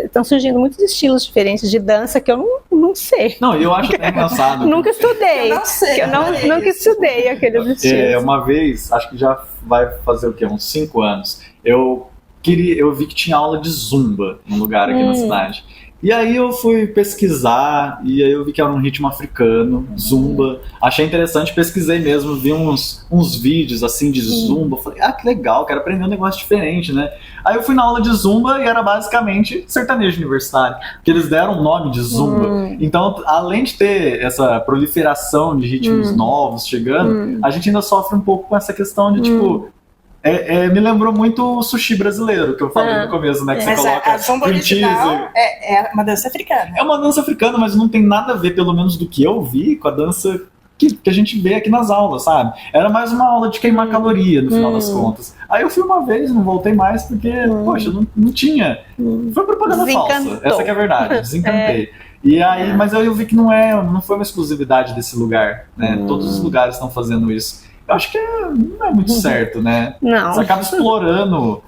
S1: Estão surgindo muitos estilos diferentes de dança que eu não sei.
S3: Não, eu acho até engraçado.
S1: Nunca estudei.
S2: Eu não sei.
S1: Nunca estudei aqueles estilos.
S3: Uma vez, acho que já vai fazer o quê? Uns 5 anos. Eu vi que tinha aula de zumba num lugar aqui na cidade. E aí eu fui pesquisar, e aí eu vi que era um ritmo africano, zumba. Achei interessante, pesquisei mesmo, vi uns vídeos assim de zumba. Falei, que legal, quero aprender um negócio diferente, né? Aí eu fui na aula de zumba e era basicamente sertanejo universitário, que eles deram o nome de zumba. Então, além de ter essa proliferação de ritmos novos chegando, a gente ainda sofre um pouco com essa questão de, tipo... me lembrou muito o sushi brasileiro, que eu falei no começo, né? Que você coloca
S2: a zumba original é uma dança africana.
S3: É uma dança africana, mas não tem nada a ver, pelo menos do que eu vi, com a dança que a gente vê aqui nas aulas, sabe? Era mais uma aula de queimar caloria, no final das contas. Aí eu fui uma vez, não voltei mais, porque, poxa, não tinha. Foi propaganda falsa, essa que é a verdade, desencantei. E aí, mas aí eu vi que não foi uma exclusividade desse lugar, né? Todos os lugares estão fazendo isso. Eu acho que não é muito certo, né?
S1: Não.
S3: Você acaba explorando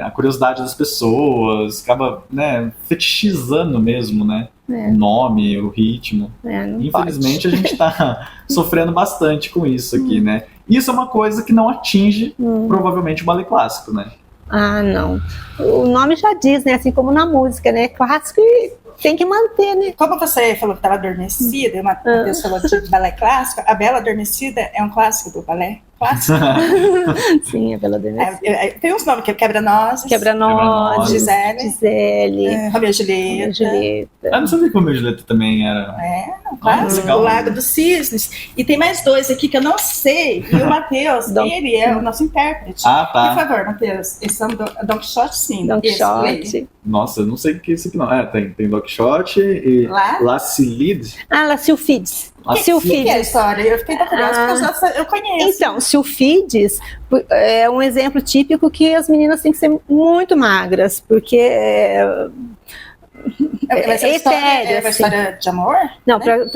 S3: a curiosidade das pessoas, acaba, né, fetichizando mesmo, né? O nome, o ritmo. Infelizmente, a gente está sofrendo bastante com isso aqui, né? Isso é uma coisa que não atinge, provavelmente, o balé clássico, né?
S1: Não. O nome já diz, né? Assim como na música, né? Clássico e tem que manter, né?
S2: Como você falou que estava adormecida, e uma pessoa falou de balé clássico, a Bela Adormecida é um clássico do balé clássico.
S1: Sim, a Bela Adormecida.
S2: Tem uns nomes que é Quebra-Nozes, Gisele, Romeu e Julieta.
S3: Não sabia que o Romeu e Julieta também era...
S2: um clássico, o Lago dos Cisnes. E tem mais 2 aqui que eu não sei. E o Matheus, ele é o nosso intérprete.
S3: Tá.
S2: Por favor, Matheus. Esse é Don Quixote, sim.
S1: Don Quixote.
S3: Nossa, eu não sei o que é esse aqui, não. tem Don Quixote e La Silide.
S1: La Silfides.
S2: O que é a história? Eu fiquei curiosa porque eu conheço.
S1: Então, Silfides é um exemplo típico que as meninas têm que ser muito magras, porque é etéreo.
S2: É uma história de amor?
S1: Não, né?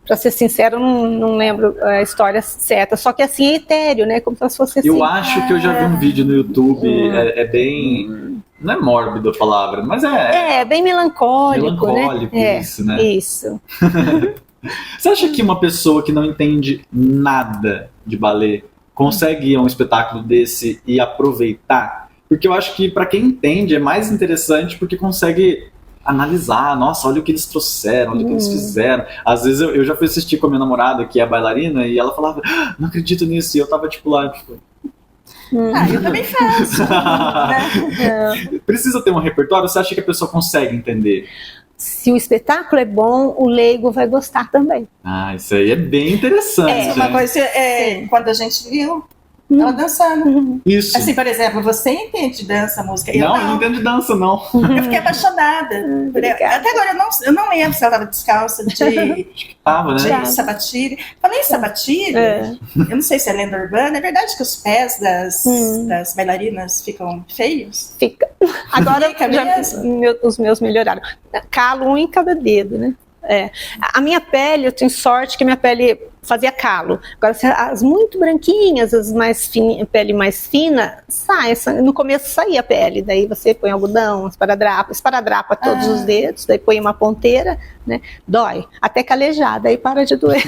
S1: Pra ser sincero, eu não lembro a história certa, só que assim é etéreo, né? Como se fosse assim.
S3: Eu acho que eu já vi um vídeo no YouTube, é bem... Não é mórbido a palavra, mas
S1: é bem melancólico, né?
S3: Isso, né?
S1: Isso.
S3: Você acha que uma pessoa que não entende nada de balé consegue ir a um espetáculo desse e aproveitar? Porque eu acho que para quem entende é mais interessante porque consegue analisar, nossa, olha o que eles trouxeram, olha o que eles fizeram. Às vezes eu já fui assistir com a minha namorada, que é bailarina, e ela falava, não acredito nisso, e eu tava tipo lá, tipo...
S2: eu também faço. Né?
S3: Precisa ter um repertório? Você acha que a pessoa consegue entender?
S1: Se o espetáculo é bom, o leigo vai gostar também.
S3: Isso aí é bem interessante.
S2: Uma coisa quando a gente viu ela dançando.
S3: Isso.
S2: Assim, por exemplo, você entende de dança, música? Eu
S3: não entendo de dança, não.
S2: Eu fiquei apaixonada. Até agora eu não lembro se ela estava descalça de sapatilha. Falei em sapatilha, eu não sei se é lenda urbana. É verdade que os pés das bailarinas ficam feios?
S1: Fica. Agora os meus melhoraram. Calo um em cada dedo, né? A minha pele, eu tenho sorte que minha pele fazia calo. Agora, as muito branquinhas, as mais pele mais fina, no começo saía a pele, daí você põe algodão, esparadrapa todos os dedos, daí põe uma ponteira, né? Dói, até calejar, daí para de doer.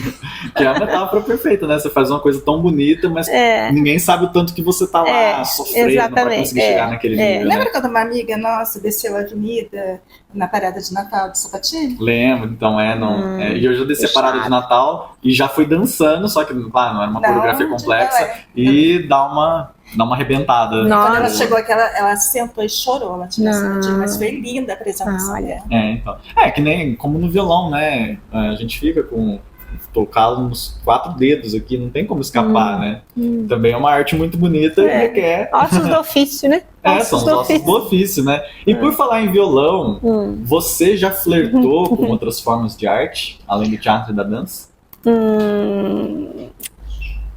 S3: Que é a metáfora perfeita, né? Você faz uma coisa tão bonita, mas ninguém sabe o tanto que você tá lá sofrendo para conseguir chegar naquele nível.
S2: Lembra quando uma amiga nossa desceu a avenida na parada de Natal de sapatilha?
S3: Lembro, então e eu já desci a parada de Natal e já fui dançando, só que claro, não era uma coreografia complexa, e dá uma arrebentada.
S2: Quando ela chegou aqui, ela sentou e chorou, ela tinha sentido, mas foi linda a apresentação.
S3: Então. Que nem como no violão, né? A gente fica com tocado nos 4 dedos aqui, não tem como escapar, né? Também é uma arte muito bonita e requer...
S1: Ossos do ofício, né?
S3: São os ossos do ofício, né? E por falar em violão, você já flertou com outras formas de arte, além do teatro e da dança?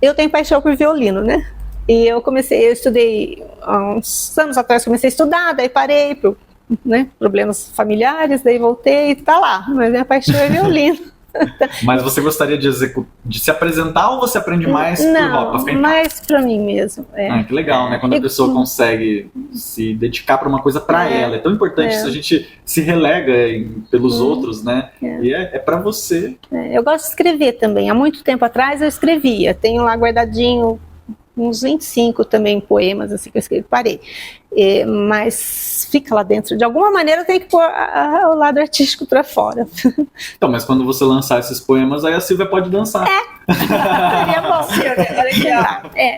S1: Eu tenho paixão por violino, né? E eu estudei há uns anos atrás, comecei a estudar, daí parei por problemas familiares, daí voltei e tá lá. Mas minha paixão é violino.
S3: Mas você gostaria de se apresentar ou você aprende mais
S1: Não, mais pra mim mesmo.
S3: Que legal, né? Quando a pessoa consegue se dedicar pra uma coisa pra ela. É tão importante se a gente se relega pelos outros, né? E é pra você.
S1: Eu gosto de escrever também. Há muito tempo atrás eu escrevia. Tenho lá guardadinho uns 25 também poemas assim que eu escrevi, parei. Mas fica lá dentro. De alguma maneira eu tenho que pôr o lado artístico pra fora.
S3: Então, mas quando você lançar esses poemas, aí a Silvia pode dançar.
S1: Seria bom.
S2: Silvia, olha aqui,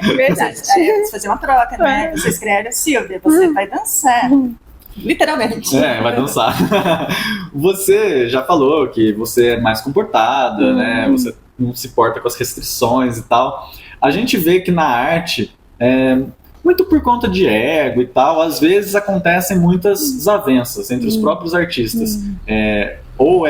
S2: ó.
S1: Verdade.
S2: Vamos fazer uma troca, né? Você escreve a Silvia, você vai dançar. Literalmente.
S3: Vai dançar. Você já falou que você é mais comportada, né? Você não se importa com as restrições e tal. A gente vê que na arte, muito por conta de ego e tal, às vezes acontecem muitas desavenças entre os próprios artistas. Ou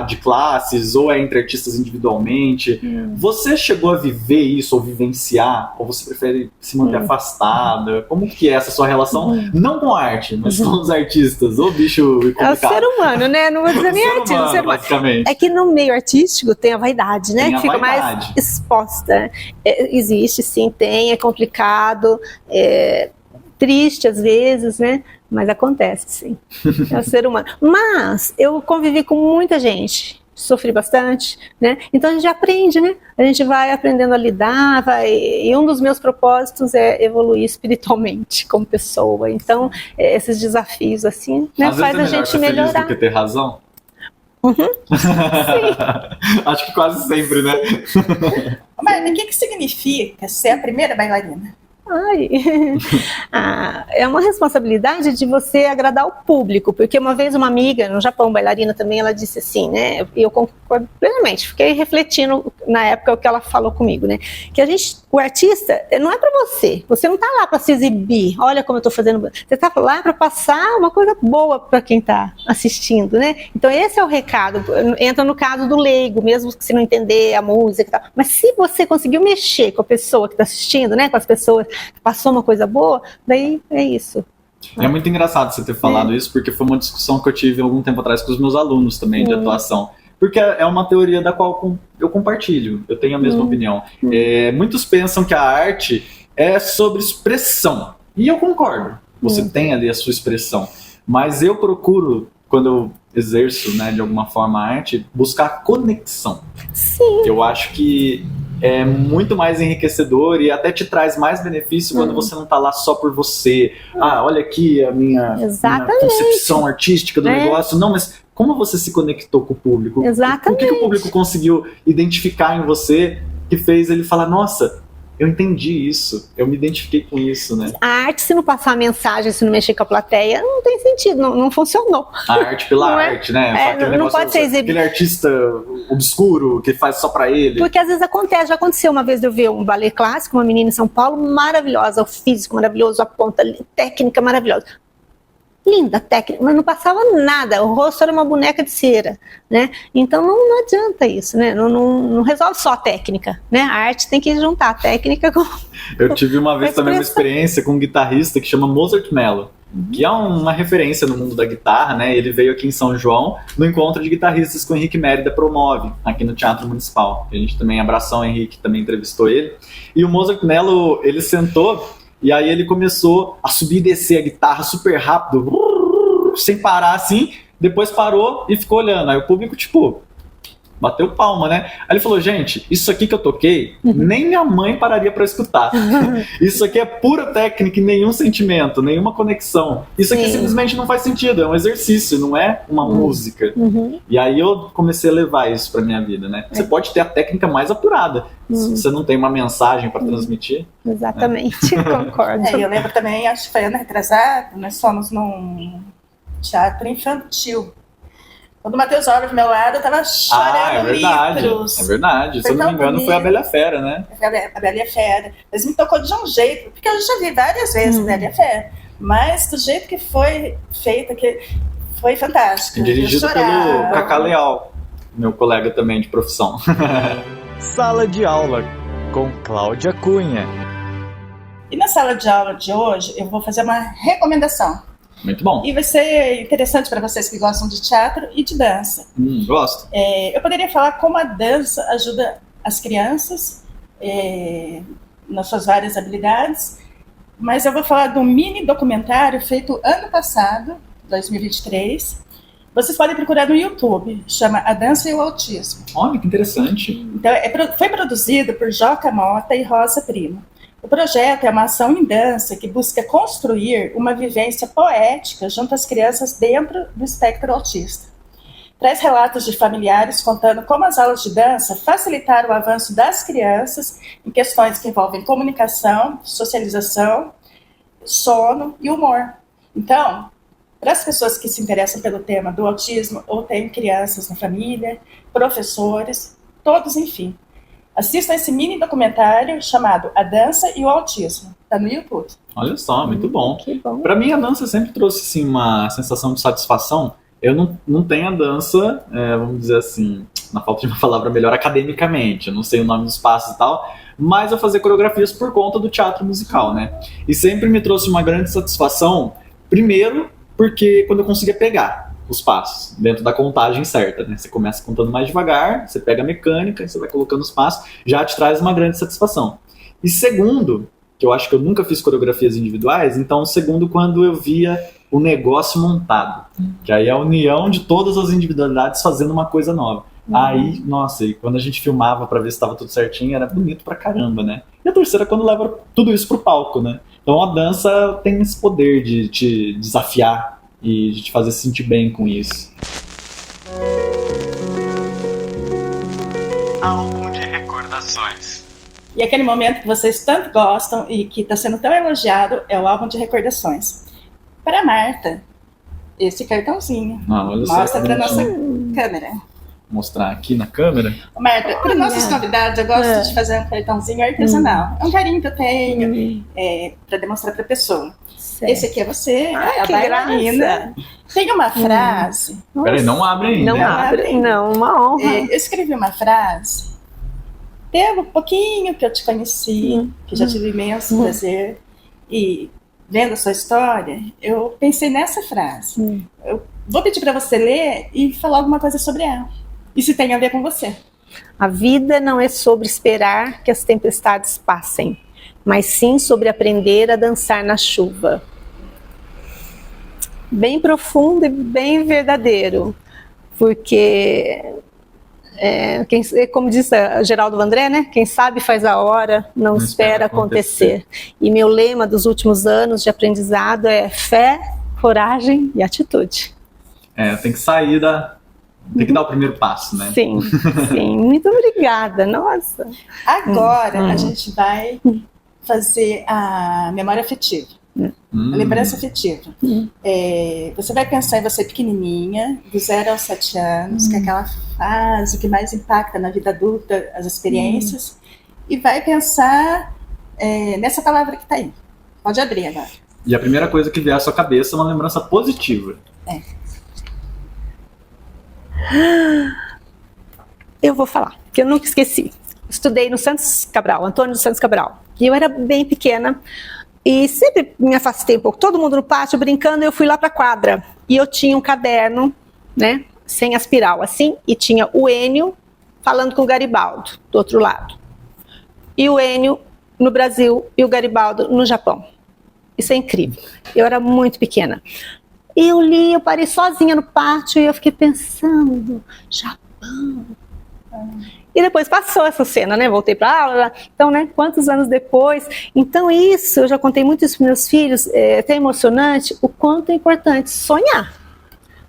S3: de classes, ou entre artistas individualmente. Você chegou a viver isso, ou vivenciar? Ou você prefere se manter afastada? Como que é essa sua relação? Não com a arte, mas com os artistas. Ô bicho complicado.
S1: É o ser humano, né? Não vou dizer nem artista.
S3: Humano, basicamente.
S1: É que no meio artístico tem a vaidade, né?
S3: Tem
S1: que
S3: a
S1: fica
S3: vaidade.
S1: mais exposta. Existe, sim, tem, é complicado, triste às vezes, né? Mas acontece, sim. É o ser humano. Mas eu convivi com muita gente, sofri bastante, né? Então a gente aprende, né? A gente vai aprendendo a lidar, e um dos meus propósitos é evoluir espiritualmente como pessoa. Então, esses desafios assim, né, faz a gente melhorar.
S3: Feliz do que ter razão? Acho que quase sempre, né?
S2: Mas o que significa ser a primeira bailarina?
S1: É uma responsabilidade de você agradar o público, porque uma vez uma amiga no Japão, bailarina também, ela disse assim, né, e eu concordo plenamente, fiquei refletindo na época o que ela falou comigo, né, que o artista não é para você não tá lá para se exibir, olha como eu tô fazendo, você tá lá para passar uma coisa boa para quem tá assistindo, né, então esse é o recado, entra no caso do leigo, mesmo que você não entender a música e tal, mas se você conseguiu mexer com a pessoa que tá assistindo, né, com as pessoas, passou uma coisa boa, daí é isso.
S3: É muito engraçado você ter falado isso, porque foi uma discussão que eu tive algum tempo atrás com os meus alunos também de atuação. Porque é uma teoria da qual eu compartilho, eu tenho a mesma opinião. Muitos pensam que a arte é sobre expressão, e eu concordo, você tem ali a sua expressão, mas eu procuro, quando eu exerço, né, de alguma forma a arte, buscar conexão.
S1: Sim.
S3: Eu acho que é muito mais enriquecedor e até te traz mais benefício quando você não tá lá só por você. Olha aqui a minha concepção artística do negócio. Não, mas como você se conectou com o público?
S1: Exatamente.
S3: O que o público conseguiu identificar em você que fez ele falar, nossa, eu entendi isso, eu me identifiquei com isso, né?
S1: A arte, se não passar a mensagem, se não mexer com a plateia, não tem sentido, não funcionou.
S3: A arte pela arte, né?
S1: Não pode ser exibido.
S3: Aquele artista obscuro que faz só pra ele.
S1: Porque às vezes acontece, já aconteceu uma vez de eu ver um balé clássico, uma menina em São Paulo, maravilhosa, o físico maravilhoso, a ponta, técnica maravilhosa. Linda técnica, mas não passava nada, o rosto era uma boneca de cera, né? Então não adianta isso, né? Não resolve só a técnica, né? A arte tem que juntar a técnica com...
S3: Eu tive uma vez também uma experiência com um guitarrista que chama Mozart Mello, que é uma referência no mundo da guitarra, né? Ele veio aqui em São João no encontro de guitarristas que o Henrique Mérida promove aqui no Teatro Municipal. A gente também abraçou o Henrique, também entrevistou ele. E o Mozart Mello, ele sentou e aí ele começou a subir e descer a guitarra super rápido, sem parar assim, depois parou e ficou olhando. Aí o público, tipo, bateu palma, né? Aí ele falou, gente, isso aqui que eu toquei, nem minha mãe pararia pra escutar. Isso aqui é pura técnica e nenhum sentimento, nenhuma conexão. Isso aqui simplesmente não faz sentido, é um exercício, não é uma música. E aí eu comecei a levar isso pra minha vida, né? Você pode ter a técnica mais apurada, se você não tem uma mensagem pra transmitir.
S1: Exatamente, concordo.
S2: Eu lembro também, acho que foi ano retrasado, nós fomos num teatro infantil. Quando o Matheus olha pro meu lado, eu tava chorando litros.
S3: É verdade. Se eu não me engano, foi a Bela Fera, né?
S2: A Bela Fera. Mas me tocou de um jeito, porque eu já vi várias vezes a Bela Fera, mas do jeito que foi feita, que foi fantástico.
S3: Dirigido pelo Cacá Leal, meu colega também de profissão.
S4: Sala de aula com Cláudia Cunha.
S2: E na sala de aula de hoje, eu vou fazer uma recomendação.
S3: Muito bom.
S2: E vai ser interessante para vocês que gostam de teatro e de dança.
S3: Gosto.
S2: Eu poderia falar como a dança ajuda as crianças nas suas várias habilidades, mas eu vou falar de um mini documentário feito ano passado, 2023. Vocês podem procurar no YouTube, chama A Dança e o Autismo.
S3: Olha, que interessante.
S2: Então, foi produzido por Joca Mota e Rosa Primo. O projeto é uma ação em dança que busca construir uma vivência poética junto às crianças dentro do espectro autista. Traz relatos de familiares contando como as aulas de dança facilitaram o avanço das crianças em questões que envolvem comunicação, socialização, sono e humor. Então, para as pessoas que se interessam pelo tema do autismo ou têm crianças na família, professores, todos, enfim. Assistam esse mini documentário chamado A Dança e o Autismo. Está no YouTube.
S3: Olha só, muito bom.
S1: Que bom.
S3: Para mim, a dança sempre trouxe assim, uma sensação de satisfação. Eu não tenho a dança, vamos dizer assim, na falta de uma palavra melhor, academicamente. Eu não sei o nome dos passos e tal, mas eu fazia coreografias por conta do teatro musical, né? E sempre me trouxe uma grande satisfação, primeiro, porque quando eu conseguia pegar os passos dentro da contagem certa, né? Você começa contando mais devagar, você pega a mecânica, você vai colocando os passos, já te traz uma grande satisfação. E segundo, que eu acho que eu nunca fiz coreografias individuais, então segundo, quando eu via o negócio montado, que aí é a união de todas as individualidades fazendo uma coisa nova. Aí, nossa, e quando a gente filmava pra ver se estava tudo certinho, era bonito pra caramba, né? E a terceira, quando leva tudo isso pro palco, né? Então a dança tem esse poder de te desafiar e de te fazer se sentir bem com isso.
S4: Álbum de recordações.
S2: E aquele momento que vocês tanto gostam e que está sendo tão elogiado é o álbum de recordações. Para Marta, esse cartãozinho. Mostra para nossa câmera.
S3: Vou mostrar aqui na câmera.
S2: Marta, para nossos convidados, eu gosto de fazer um cartãozinho artesanal. É um carinho que eu tenho para demonstrar para a pessoa. Certo. Esse aqui é você, a bailarina. Tem uma frase.
S3: Peraí, não abre ainda.
S1: Não abre, não, uma honra.
S2: Eu escrevi uma frase. Teve um pouquinho que eu te conheci, que já tive imenso prazer. E vendo a sua história, eu pensei nessa frase. Eu vou pedir para você ler e falar alguma coisa sobre ela. E se tem a ver com você.
S1: A vida não é sobre esperar que as tempestades passem, mas sim sobre aprender a dançar na chuva. Bem profundo e bem verdadeiro, porque, como disse Geraldo Vandré, né? Quem sabe faz a hora, não espera acontecer. E meu lema dos últimos anos de aprendizado é fé, coragem e atitude.
S3: Tem que sair tem que dar o primeiro passo, né?
S1: Sim, sim. Muito obrigada, nossa.
S2: Agora a gente vai fazer a memória afetiva. A lembrança afetiva. Você vai pensar em você pequenininha, do 0 aos 7 anos, que é aquela fase que mais impacta na vida adulta, as experiências, e vai pensar nessa palavra que está aí. Pode abrir agora.
S3: E a primeira coisa que vier à sua cabeça é uma lembrança positiva.
S1: Eu vou falar, que eu nunca esqueci. Estudei no Santos Cabral, Antônio dos Santos Cabral. E eu era bem pequena e sempre me afastei um pouco. Todo mundo no pátio brincando, eu fui lá para a quadra. E eu tinha um caderno, né, sem aspiral, assim, e tinha o Enio falando com o Garibaldo, do outro lado. E o Enio no Brasil e o Garibaldo no Japão. Isso é incrível. Eu era muito pequena. Eu parei sozinha no pátio e eu fiquei pensando, Japão, E depois passou essa cena, né? Voltei para aula. Então, né? Quantos anos depois? Então, isso, eu já contei muito isso para meus filhos, é até emocionante, o quanto é importante sonhar.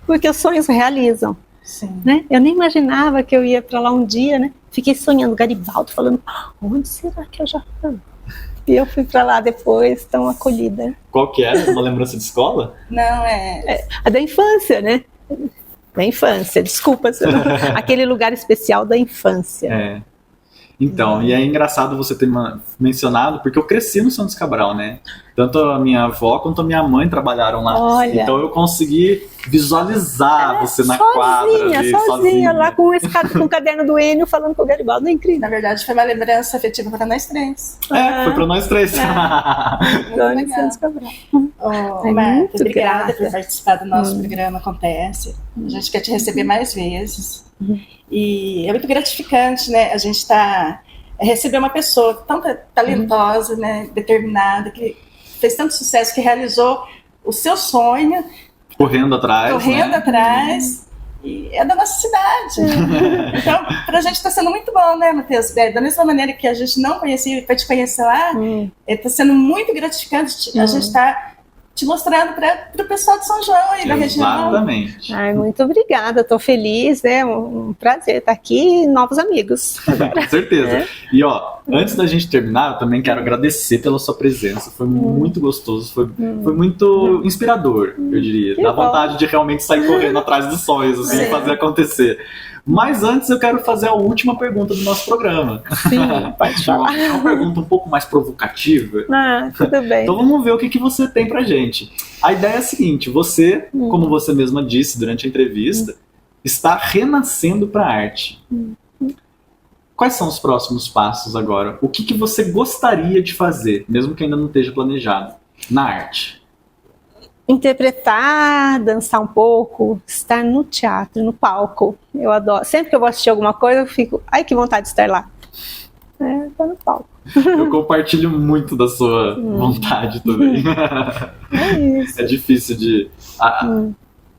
S1: Porque os sonhos realizam.
S2: Sim.
S1: Né? Eu nem imaginava que eu ia para lá um dia, né? Fiquei sonhando, Garibaldi, falando, onde será que eu já fui? E eu fui para lá depois, tão acolhida.
S3: Qual que era? Uma lembrança de escola?
S2: Não,
S1: A da infância, né? Da infância, desculpa. Aquele lugar especial da infância.
S3: É. Então, e é engraçado você ter mencionado, porque eu cresci no Santos Cabral, né? Tanto a minha avó quanto a minha mãe trabalharam lá.
S1: Olha.
S3: Então eu consegui visualizar você na quadra. Ali,
S1: sozinha, lá com o caderno do Enio falando com o Garibaldi. Não é incrível?
S2: na verdade foi uma lembrança afetiva para nós três.
S3: Foi pra nós três.
S2: Muito
S1: Dona
S2: legal.
S1: Santos Cabral.
S2: Marta,
S1: muito
S2: obrigada
S1: grata.
S2: por participar do nosso programa Acontece. A gente quer te receber mais vezes. E é muito gratificante, né? A gente receber uma pessoa tão talentosa, né? Determinada, que fez tanto sucesso, que realizou o seu sonho,
S3: Correndo atrás. né?
S2: atrás. E é da nossa cidade. Então, pra gente está sendo muito bom, né, Matheus? Da mesma maneira que a gente não conhecia e foi te conhecer lá, está sendo muito gratificante. A gente está te mostrando para o pessoal de São João e da região.
S3: Exatamente.
S1: Ai, muito obrigada, estou feliz, é um prazer estar aqui e novos amigos.
S3: Com certeza. E ó, antes da gente terminar, eu também quero agradecer pela sua presença. Foi muito gostoso, foi muito inspirador, eu diria.
S1: Que
S3: Dá
S1: bom.
S3: vontade de realmente sair correndo atrás dos sonhos, assim, e
S2: Sim.
S3: fazer acontecer. Mas antes eu quero fazer a última pergunta do nosso programa.
S1: Sim, pode falar.
S3: É uma pergunta um pouco mais provocativa.
S1: Tudo bem.
S3: Então vamos ver o que você tem pra gente. A ideia é a seguinte, você, como você mesma disse durante a entrevista, está renascendo para a arte. Quais são os próximos passos agora? O que você gostaria de fazer, mesmo que ainda não esteja planejado, na arte?
S1: Interpretar, dançar um pouco, estar no teatro, no palco. Eu adoro. Sempre que eu vou assistir alguma coisa, eu fico, ai, que vontade de estar lá. Estou no palco.
S3: Eu compartilho muito da sua vontade também.
S1: É isso.
S3: É difícil de...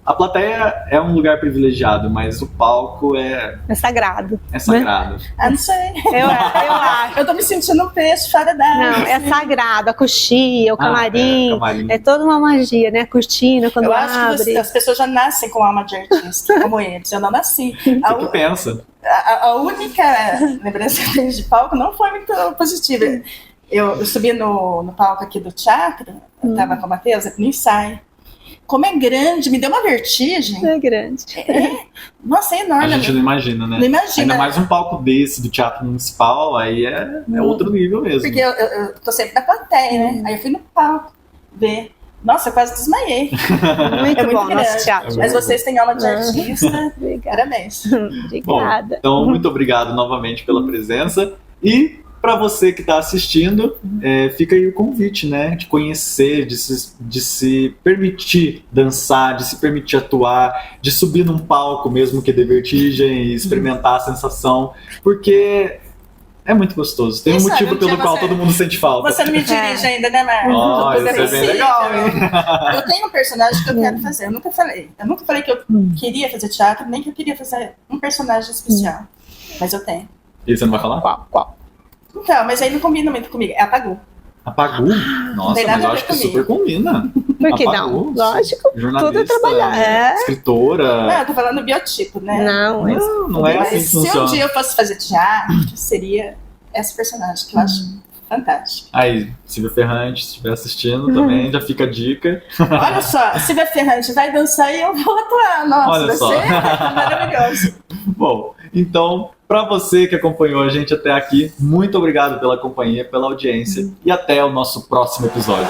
S3: A plateia é um lugar privilegiado, mas o palco é
S1: sagrado.
S3: sagrado.
S2: Não sei.
S1: Eu acho.
S2: Eu tô me sentindo um peixe fora d'água.
S1: Não, é sagrado. A coxia, o camarim.
S3: Camarim.
S1: É toda uma magia, né? A cortina, quando
S2: Eu acho
S1: abre.
S2: que as pessoas já nascem com alma de artista, como eles. Eu não nasci.
S3: Você que pensa.
S2: A única lembrança que eu tenho de palco não foi muito positiva. Eu subi no palco aqui do teatro, eu tava com a Matheus, no ensaio. Como é grande, me deu uma vertigem.
S1: É grande.
S2: Nossa, é
S3: A
S2: enorme.
S3: gente não imagina, né?
S2: Não imagina.
S3: Ainda mais um palco desse, do Teatro Municipal, aí é outro nível mesmo.
S2: Porque eu tô sempre na plateia, né? Aí eu fui no palco ver. Nossa, eu quase desmaiei.
S1: Muito
S2: É muito
S1: bom
S2: grande.
S1: nosso teatro.
S2: Mas vocês têm alma de artista.
S1: Obrigada.
S2: Parabéns.
S3: Bom,
S1: Obrigada.
S3: então, muito obrigado novamente pela presença. E para você que está assistindo, fica aí o convite, né? De conhecer, de se permitir dançar, de se permitir atuar, de subir num palco mesmo que dê vertigem e experimentar a sensação, porque é muito gostoso. Tem um
S2: Quem
S3: motivo
S2: sabe um
S3: pelo
S2: dia
S3: qual
S2: você-
S3: todo mundo sente falta.
S2: Você não me dirige ainda, né, Marcos?
S3: Ó,
S2: Tudo
S3: isso é bem
S2: possível.
S3: legal, hein?
S2: Eu tenho um personagem que eu quero fazer. Eu nunca falei que eu queria fazer teatro, nem que eu queria fazer um personagem especial. Mas eu tenho.
S3: E você não vai falar?
S1: Qual?
S2: Então, mas aí não combina muito comigo. É a Pagu.
S3: A Pagu? Nossa,
S2: tem
S3: mas
S2: nada
S3: eu
S2: a
S3: acho
S2: ver
S3: que
S2: comigo.
S3: super combina.
S1: Por que
S3: A
S1: não?
S3: Pagu,
S1: Lógico.
S3: jornalista,
S1: Tudo é trabalhar.
S3: escritora.
S2: Não, eu tô falando biotipo, né?
S1: Não, mas
S3: Não é
S2: Mas
S3: assim que
S2: se um
S3: funciona.
S2: dia eu fosse fazer teatro, seria essa personagem, que eu acho fantástico.
S3: Aí, Silvia Ferrante, se estiver assistindo também, já fica a dica.
S2: Olha só, Silvia Ferrante vai dançar e eu vou atuar. Nossa,
S3: Olha
S2: vai
S3: só.
S2: ser maravilhoso.
S3: Bom, então, para você que acompanhou a gente até aqui, muito obrigado pela companhia, pela audiência e até o nosso próximo episódio.